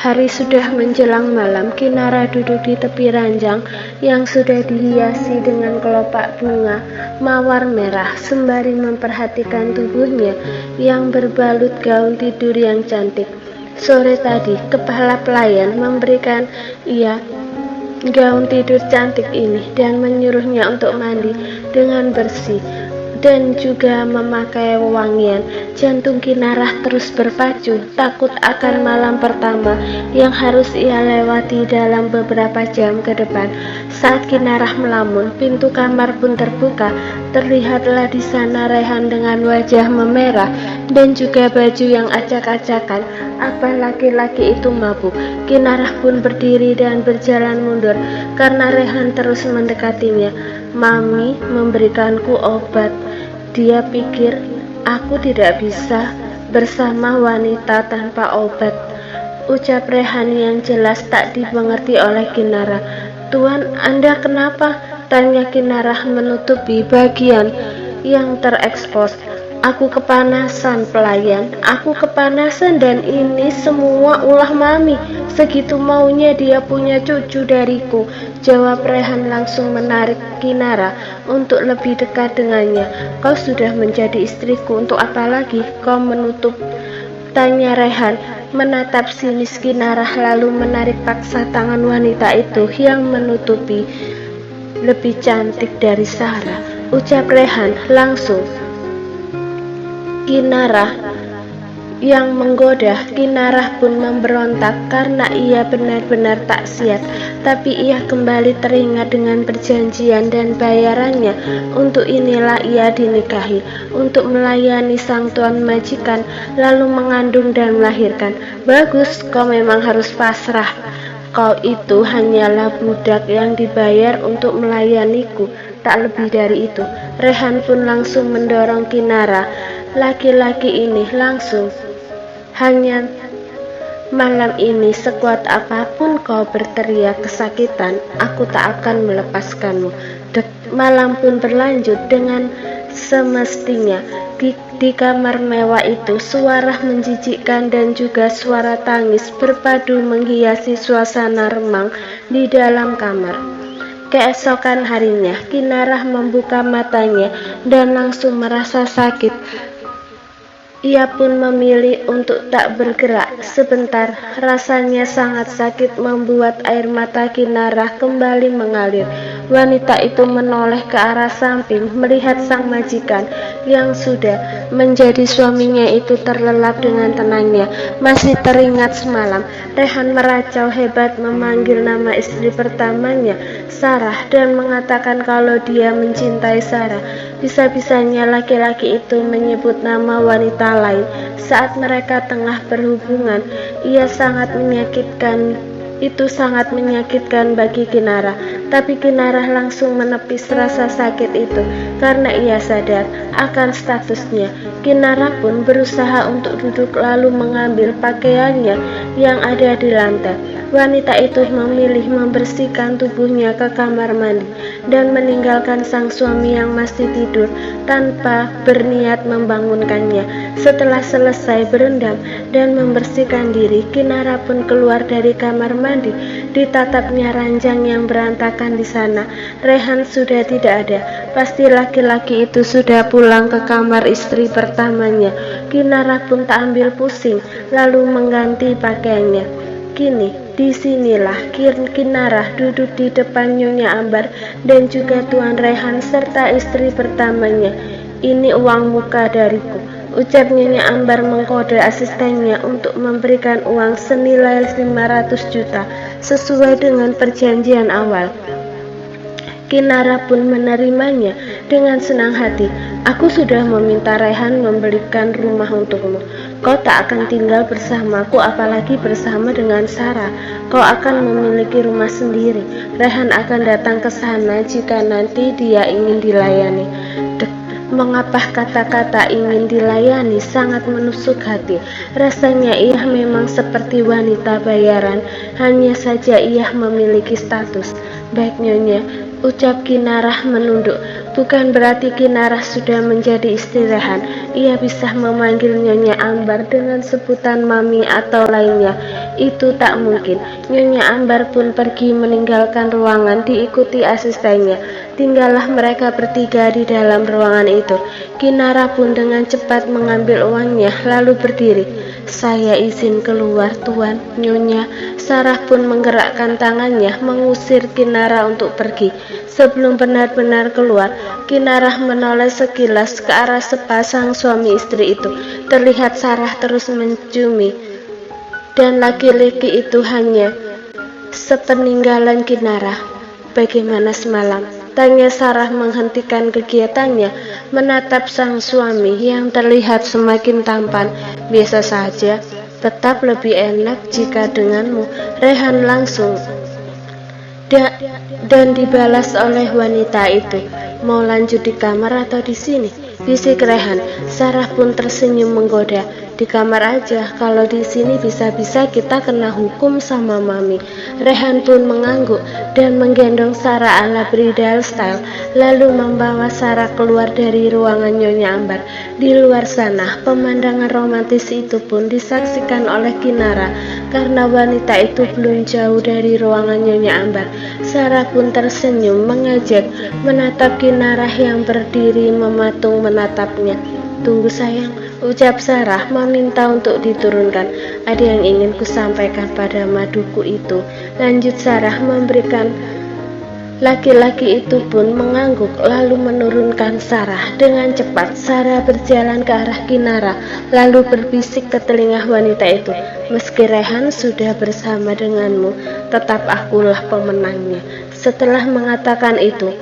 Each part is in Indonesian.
Hari sudah menjelang malam. Kinara duduk di tepi ranjang yang sudah dihiasi dengan kelopak bunga mawar merah, sembari memperhatikan tubuhnya yang berbalut gaun tidur yang cantik. Sore tadi, kepala pelayan memberikan ia gaun tidur cantik ini dan menyuruhnya untuk mandi dengan bersih dan juga memakai wewangian. Jantung Kinarah terus berpacu, takut akan malam pertama yang harus ia lewati dalam beberapa jam ke depan. Saat Kinarah melamun, pintu kamar pun terbuka. Terlihatlah di sana Rehan dengan wajah memerah dan juga baju yang acak-acakan. Apa laki-laki itu mabuk? Kinarah pun berdiri dan berjalan mundur karena Rehan terus mendekatinya. Mami memberikanku obat. Dia pikir aku tidak bisa bersama wanita tanpa obat. Ucap Rehan yang jelas tak dimengerti oleh Kinarah. Tuan, Anda kenapa? Tanya Kinarah menutupi bagian yang terekspos. Aku kepanasan, pelayan. Aku kepanasan dan ini semua ulah Mami. Segitu maunya dia punya cucu dariku. Jawab Rehan langsung menarik Kinarah untuk lebih dekat dengannya. Kau sudah menjadi istriku, untuk apa lagi kau menutup? Tanya Rehan menatap sinis Kinarah lalu menarik paksa tangan wanita itu yang menutupi lebih cantik dari Sarah. Ucap Rehan langsung. Kinarah yang menggoda. Kinarah pun memberontak karena ia benar-benar tak siap. Tapi ia kembali teringat dengan perjanjian dan bayarannya. Untuk inilah ia dinikahi, untuk melayani sang tuan majikan, lalu mengandung dan melahirkan. Bagus, kau memang harus pasrah. Kau itu hanyalah budak yang dibayar untuk melayaniku, tak lebih dari itu. Rehan pun langsung mendorong Kinarah. Laki-laki ini langsung. Hanya malam ini sekuat apapun kau berteriak kesakitan, aku tak akan melepaskanmu. Malam pun berlanjut dengan semestinya. Di kamar mewah itu, suara menjijikkan dan juga suara tangis berpadu menghiasi suasana remang di dalam kamar. Keesokan harinya, Kinarah membuka matanya dan langsung merasa sakit. Ia pun memilih untuk tak bergerak. Sebentar, rasanya sangat sakit membuat air mata Kinarah kembali mengalir. Wanita itu menoleh ke arah samping, melihat sang majikan yang sudah menjadi suaminya itu terlelap dengan tenangnya. Masih teringat semalam, Rehan meracau hebat memanggil nama istri pertamanya, Sarah, dan mengatakan kalau dia mencintai Sarah. Bisa-bisanya laki-laki itu menyebut nama wanita lain saat mereka tengah berhubungan. Itu sangat menyakitkan bagi Kinarah. Tapi Kinarah langsung menepis rasa sakit itu karena ia sadar akan statusnya. Kinarah pun berusaha untuk duduk lalu mengambil pakaiannya yang ada di lantai. Wanita itu memilih membersihkan tubuhnya ke kamar mandi dan meninggalkan sang suami yang masih tidur tanpa berniat membangunkannya. Setelah selesai berendam dan membersihkan diri, Kinarah pun keluar dari kamar mandi. Ditatapnya ranjang yang berantakan di sana. Rehan sudah tidak ada. Pasti laki-laki itu sudah pulang ke kamar istri pertamanya. Kinarah pun tak ambil pusing, lalu mengganti pakaiannya. Kini, disinilah Kinarah duduk di depan Nyonya Ambar dan juga Tuan Rehan serta istri pertamanya. Ini uang muka dariku. Ucap Nyonya Ambar mengkode asistennya untuk memberikan uang senilai 500 juta sesuai dengan perjanjian awal. Kinarah pun menerimanya dengan senang hati. Aku sudah meminta Rehan membelikan rumah untukmu. Kau tak akan tinggal bersamaku, apalagi bersama dengan Sarah. Kau akan memiliki rumah sendiri. Rehan akan datang ke sana jika nanti dia ingin dilayani. Mengapa kata-kata ingin dilayani sangat menusuk hati. Rasanya ia memang seperti wanita bayaran, hanya saja ia memiliki status. Baik Nyonya, ucap Kinarah menunduk. Bukan berarti Kinarah sudah menjadi istri Rehan. Ia bisa memanggil Nyonya Ambar dengan sebutan Mami atau lainnya. itu tak mungkin. Nyonya Ambar pun pergi meninggalkan ruangan diikuti asistennya. Tinggallah mereka bertiga di dalam ruangan itu. Kinara pun dengan cepat mengambil uangnya lalu berdiri. "Saya izin keluar, Tuan." Nyonya Sarah pun menggerakkan tangannya mengusir Kinara untuk pergi. Sebelum benar-benar keluar, Kinara menoleh sekilas ke arah sepasang suami istri itu. Terlihat Sarah terus menciumi, dan laki-laki itu hanya sepeninggalan Kinara. "Bagaimana semalam?" tanya Sarah menghentikan kegiatannya, menatap sang suami yang terlihat semakin tampan. "Biasa saja, tetap lebih enak jika denganmu," Rehan langsung dan dibalas oleh wanita itu. "Mau lanjut di kamar atau di sini?" bisik Rehan. Sarah pun tersenyum menggoda. "Di kamar aja, kalau di sini bisa-bisa kita kena hukum sama Mami." Rehan pun mengangguk dan menggendong Sarah ala bridal style, lalu membawa Sarah keluar dari ruangan Nyonya Ambar. Di luar sana, pemandangan romantis itu pun disaksikan oleh Kinara. Karena wanita itu belum jauh dari ruangan Nyonya Ambar, Sarah pun tersenyum mengajak, menatap Kinara yang berdiri mematung menatapnya. "Tunggu sayang," ucap Sarah meminta untuk diturunkan. "Ada yang ingin kusampaikan pada maduku itu," lanjut Sarah memberikan. Laki-laki itu pun mengangguk lalu menurunkan Sarah. Dengan cepat Sarah berjalan ke arah Kinara lalu berbisik ke telinga wanita itu, "Meski Rehan sudah bersama denganmu, tetap akulah pemenangnya." Setelah mengatakan itu,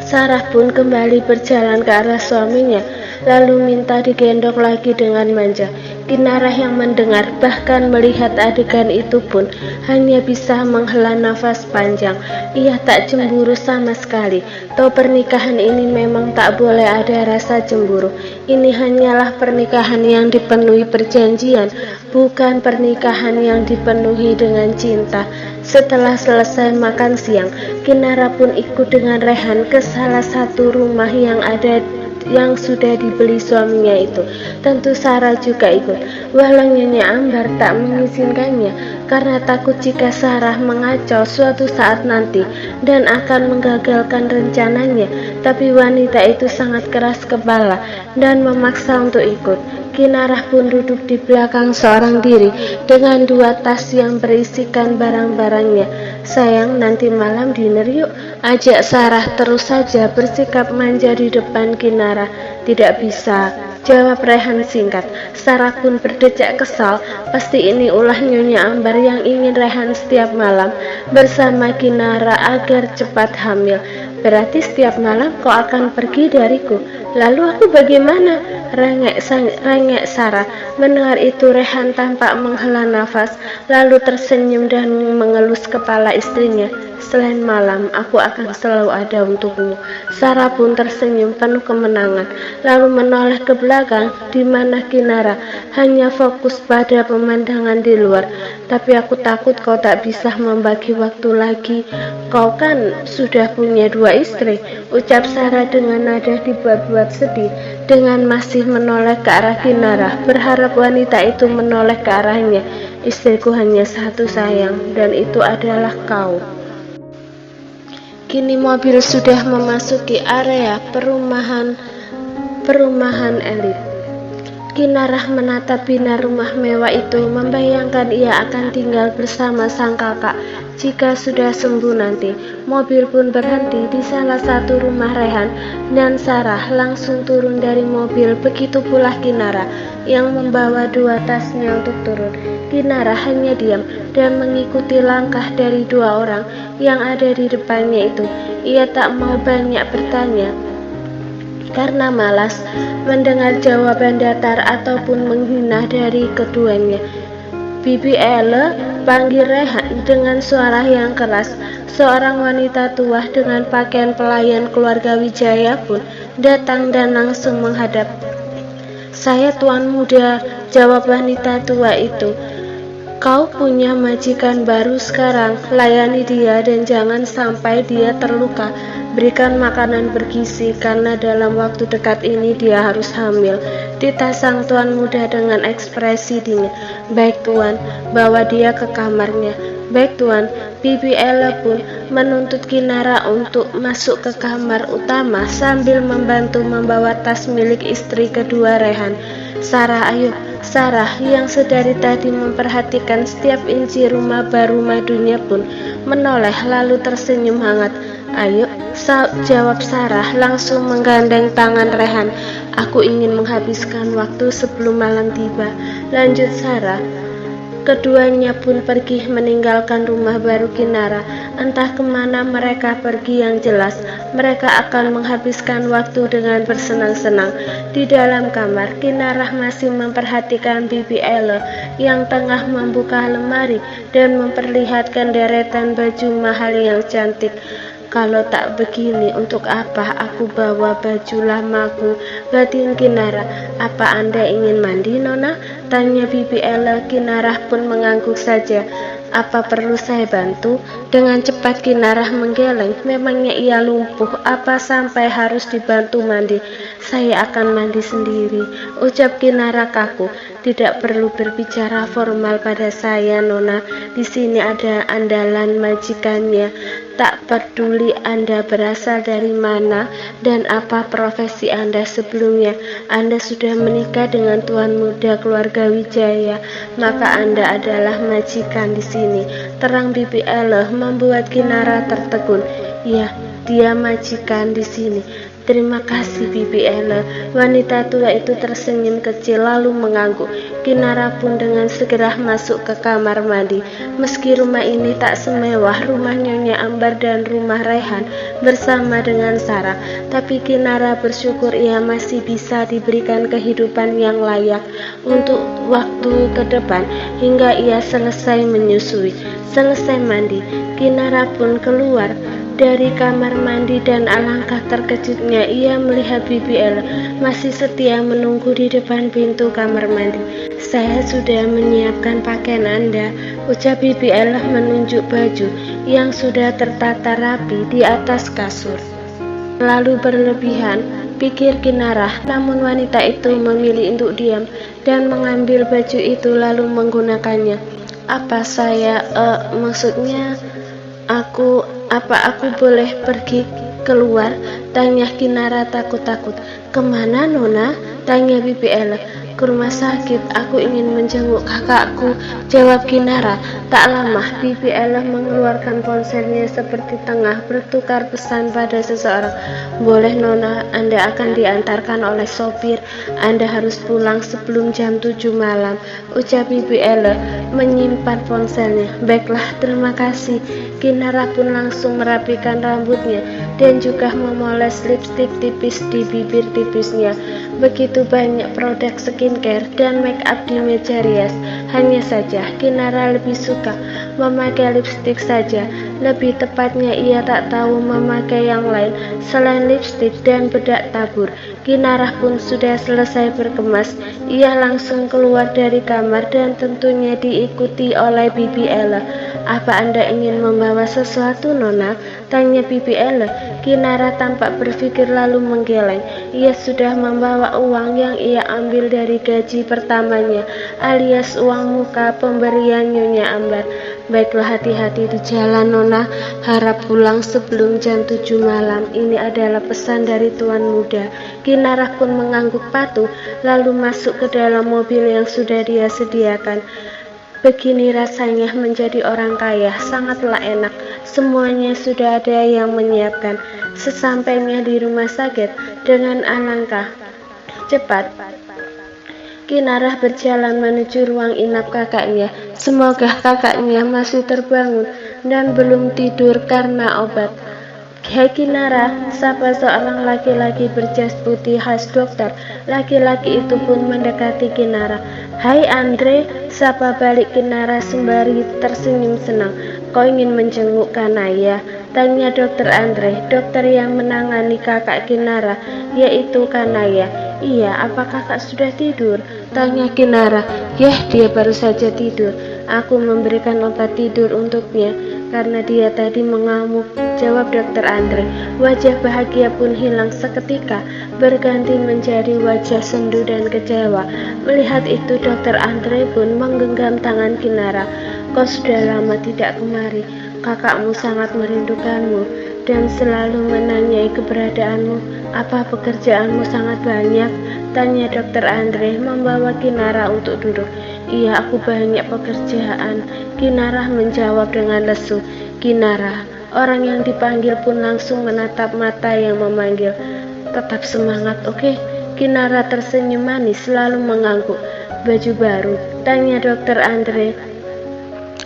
Sarah pun kembali berjalan ke arah suaminya lalu minta digendong lagi dengan manja. Kinara yang mendengar bahkan melihat adegan itu pun hanya bisa menghela nafas panjang. Ia tak cemburu sama sekali. Toh pernikahan ini memang tak boleh ada rasa cemburu. Ini hanyalah pernikahan yang dipenuhi perjanjian, bukan pernikahan yang dipenuhi dengan cinta. Setelah selesai makan siang, Kinara pun ikut dengan Rehan ke salah satu rumah yang sudah dibeli suaminya itu. Tentu Sarah juga ikut, walau Nyonya Ambar tak mengizinkannya karena takut jika Sarah mengacau suatu saat nanti dan akan menggagalkan rencananya. Tapi wanita itu sangat keras kepala dan memaksa untuk ikut. Kinara pun duduk di belakang seorang diri dengan 2 tas yang berisikan barang-barangnya. "Sayang, nanti malam dinner yuk," ajak Sarah terus saja bersikap manja di depan Kinara. "Tidak bisa," jawab Rehan singkat. Sarah pun berdecak kesal. Pasti ini ulah Nyonya Ambar yang ingin Rehan setiap malam bersama Kinara agar cepat hamil. "Berarti setiap malam kau akan pergi dariku. Lalu aku bagaimana?" Rengek Sarah. Mendengar itu Rehan tampak menghela nafas lalu tersenyum dan mengelus kepala istrinya. "Selain malam, aku akan selalu ada untukmu." Sarah pun tersenyum penuh kemenangan lalu menoleh ke belakang di mana Kinara hanya fokus pada pemandangan di luar. "Tapi aku takut kau tak bisa membagi waktu lagi. Kau kan sudah punya 2 istri," ucap Sarah dengan nada dibuat-buat sedih. Dengan masih menoleh ke arah Kinara, berharap wanita itu menoleh ke arahnya. "Istriku hanya satu sayang, dan itu adalah kau." Kini mobil sudah memasuki area perumahan elit. Kinara menatap bina rumah mewah itu, membayangkan ia akan tinggal bersama sang kakak jika sudah sembuh nanti. Mobil pun berhenti di salah satu rumah Rehan dan Sarah langsung turun dari mobil. Begitu pula Kinara yang membawa 2 tasnya untuk turun. Kinara hanya diam dan mengikuti langkah dari 2 orang yang ada di depannya itu. Ia tak mau banyak bertanya karena malas mendengar jawaban datar ataupun menghina dari keduanya. "Bibi Elle," panggil Rehan dengan suara yang keras. Seorang wanita tua dengan pakaian pelayan keluarga Wijaya pun datang dan langsung menghadap. "Saya tuan muda," jawab wanita tua itu. "Kau punya majikan baru sekarang. Layani dia dan jangan sampai dia terluka. Berikan makanan bergizi karena dalam waktu dekat ini dia harus hamil." Tita sang tuan muda dengan ekspresi dingin. Baik tuan, bawa dia ke kamarnya. Baik tuan. Bibi Ella pun menuntut Kinara untuk masuk ke kamar utama sambil membantu membawa tas milik istri kedua Rehan. Sarah, ayo. Sarah yang sedari tadi memperhatikan setiap inci rumah baru madunya pun menoleh lalu tersenyum hangat. Ayo, jawab Sarah langsung menggandeng tangan Rehan. Aku ingin menghabiskan waktu sebelum malam tiba. Lanjut Sarah. Keduanya pun pergi meninggalkan rumah baru Kinara. Entah kemana mereka pergi, yang jelas mereka akan menghabiskan waktu dengan bersenang-senang. Di dalam kamar, Kinara masih memperhatikan Bibi Ella yang tengah membuka lemari dan memperlihatkan deretan baju mahal yang cantik. Kalau tak begini, untuk apa aku bawa baju lamaku? Batin Kinara. Apa Anda ingin mandi, Nona? Tanya Bibi Ella. Kinara pun mengangguk saja. Apa perlu saya bantu? Dengan cepat Kinara menggeleng. Memangnya ia lumpuh? Apa sampai harus dibantu mandi? Saya akan mandi sendiri, ucap Kinara kaku. Tidak perlu berbicara formal pada saya, Nona. Di sini ada andalan majikannya. Tak peduli Anda berasal dari mana dan apa profesi Anda sebelumnya. Anda sudah menikah dengan tuan muda keluarga Wijaya, maka Anda adalah majikan di sini. Terang Bibi Ella membuat Kinara tertegun. Ya, dia majikan di sini. Terima kasih Bibi Ella. Wanita tua itu tersenyum kecil lalu mengangguk. Kinara pun dengan segera masuk ke kamar mandi. Meski rumah ini tak semewah rumah Nyonya Ambar dan rumah Rehan bersama dengan Sarah, tapi Kinara bersyukur ia masih bisa diberikan kehidupan yang layak untuk waktu ke depan hingga ia selesai menyusui. Selesai mandi, Kinara pun keluar dari kamar mandi dan alangkah terkejutnya ia melihat Bibi Ella masih setia menunggu di depan pintu kamar mandi. Saya sudah menyiapkan pakaian Anda, ucap Bibi Ella menunjuk baju yang sudah tertata rapi di atas kasur. Lalu berlebihan, pikir Kinara, namun wanita itu memilih untuk diam dan mengambil baju itu lalu menggunakannya. Apa saya, maksudnya Apa aku boleh pergi keluar? Tanya Kinara takut-takut. Kemana, Nona? Tanya Bibi Ella. Ke rumah sakit, aku ingin menjenguk kakakku, jawab Kinara. Tak lama, Bibi Ella mengeluarkan ponselnya seperti tengah bertukar pesan pada seseorang. Boleh Nona, Anda akan diantarkan oleh sopir. Anda harus pulang sebelum jam 7 malam, ucap Bibi Ella menyimpan ponselnya. Baiklah, terima kasih. Kinara pun langsung merapikan rambutnya dan juga memoles lipstik tipis di bibir tipisnya. Begitu banyak produk skincare dan make up di meja rias. Hanya saja Kinara lebih suka memakai lipstik saja. Lebih tepatnya ia tak tahu memakai yang lain selain lipstik dan bedak tabur. Kinara pun sudah selesai berkemas. Ia langsung keluar dari kamar dan tentunya diikuti oleh Bibi Ella. Apa Anda ingin membawa sesuatu, Nona? Tanya Bibi Ella. Kinara tampak berpikir lalu menggeleng. Ia sudah membawa uang yang ia ambil dari gaji pertamanya, alias uang muka pemberian Nyonya Ambar. Baiklah, hati-hati di jalan, Nona. Harap pulang sebelum jam 7 malam. Ini adalah pesan dari tuan muda. Kinara pun mengangguk patuh, lalu masuk ke dalam mobil yang sudah dia sediakan. Begini rasanya menjadi orang kaya, sangatlah enak. Semuanya sudah ada yang menyiapkan. Sesampainya di rumah sakit, dengan alangkah cepat Kinara berjalan menuju ruang inap kakaknya. Semoga kakaknya masih terbangun dan belum tidur karena obat. Hai Kinara, sapa seorang laki-laki berjas putih khas dokter. Laki-laki itu pun mendekati Kinara. Hai Andre, sapa balik Kinara sembari tersenyum senang. Kau ingin menjenguk Kanaya? Tanya dokter Andre, dokter yang menangani kakak Kinara, yaitu Kanaya. Iya, apa kakak sudah tidur? Tanya Kinara. Yah, dia baru saja tidur. Aku memberikan obat tidur untuknya karena dia tadi mengamuk, jawab Dokter Andre. Wajah bahagia pun hilang seketika, berganti menjadi wajah sendu dan kecewa. Melihat itu, Dokter Andre pun menggenggam tangan Kinara. Kau sudah lama tidak kemari. Kakakmu sangat merindukanmu dan selalu menanyai keberadaanmu. Apa pekerjaanmu sangat banyak? Tanya Dokter Andre membawa Kinara untuk duduk. Iya, aku banyak pekerjaan. Kinara menjawab dengan lesu. Kinara, orang yang dipanggil pun langsung menatap mata yang memanggil. Tetap semangat, oke? Kinara tersenyum manis lalu mengangguk. Baju baru? Tanya Dokter Andre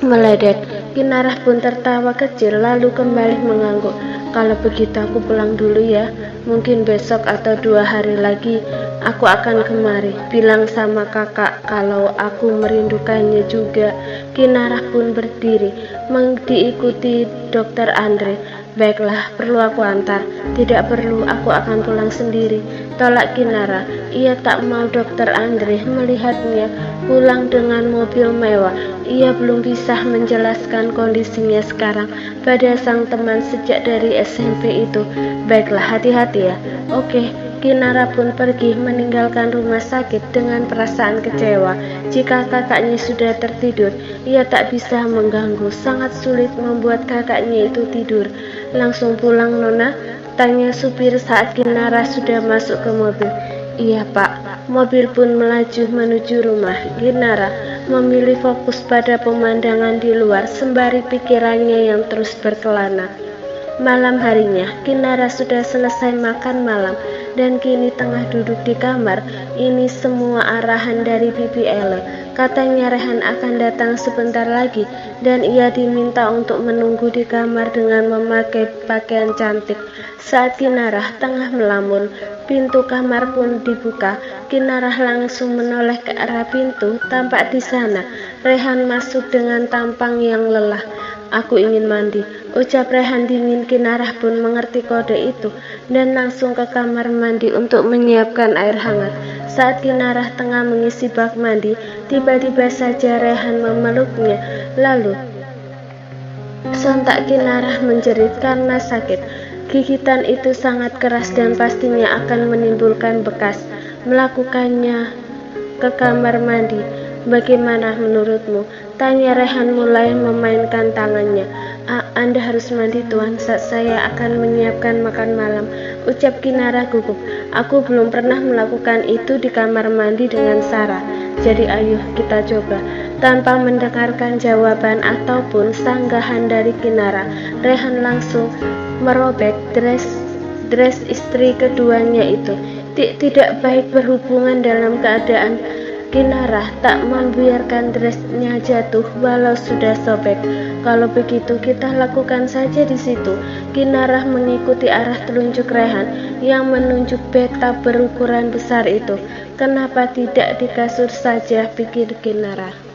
meledek. Kinara pun tertawa kecil lalu kembali mengangguk. Kalau begitu aku pulang dulu ya. Mungkin besok atau 2 hari lagi aku akan kemari. Bilang sama kakak kalau aku merindukannya juga. Kinara pun berdiri diikuti Dokter Andre. Baiklah, perlu aku antar? Tidak perlu, aku akan pulang sendiri, tolak Kinara. Ia tak mau Dokter Andre melihatnya pulang dengan mobil mewah. Ia belum bisa menjelaskan kondisinya sekarang pada sang teman sejak dari SMP itu. Baiklah, hati-hati ya. Oke. Kinara pun pergi meninggalkan rumah sakit dengan perasaan kecewa. Jika kakaknya sudah tertidur, ia tak bisa mengganggu. Sangat sulit membuat kakaknya itu tidur. Langsung pulang, Nona? Tanya supir saat Kinara sudah masuk ke mobil. Iya, Pak. Mobil pun melaju menuju rumah. Kinara memilih fokus pada pemandangan di luar sembari pikirannya yang terus berkelana. Malam harinya, Kinara sudah selesai makan malam dan kini tengah duduk di kamar. Ini semua arahan dari Bibi Ele. Katanya Rehan akan datang sebentar lagi dan ia diminta untuk menunggu di kamar dengan memakai pakaian cantik. Saat Kinara tengah melamun, pintu kamar pun dibuka. Kinara langsung menoleh ke arah pintu. Tampak di sana Rehan masuk dengan tampang yang lelah. Aku ingin mandi, ucap Rehan dingin. Kinara pun mengerti kode itu dan langsung ke kamar mandi untuk menyiapkan air hangat. Saat Kinara tengah mengisi bak mandi, tiba-tiba saja Rehan memeluknya. Lalu sontak Kinara menjerit karena sakit. Gigitan itu sangat keras dan pastinya akan menimbulkan bekas. Melakukannya ke kamar mandi. Bagaimana menurutmu? Tanya Rehan mulai memainkan tangannya. Anda harus mandi, Tuan. Saat saya akan menyiapkan makan malam, ucap Kinara gugup. Aku belum pernah melakukan itu di kamar mandi dengan Sarah. Jadi ayo kita coba. Tanpa mendengarkan jawaban ataupun sanggahan dari Kinara, Rehan langsung merobek dress istri keduanya itu. Tidak baik berhubungan dalam keadaan. Kinara tak membiarkan dressnya jatuh walau sudah sobek. Kalau begitu kita lakukan saja di situ. Kinara mengikuti arah telunjuk Rehan yang menunjuk bathtub berukuran besar itu. Kenapa tidak di kasur saja, pikir Kinara.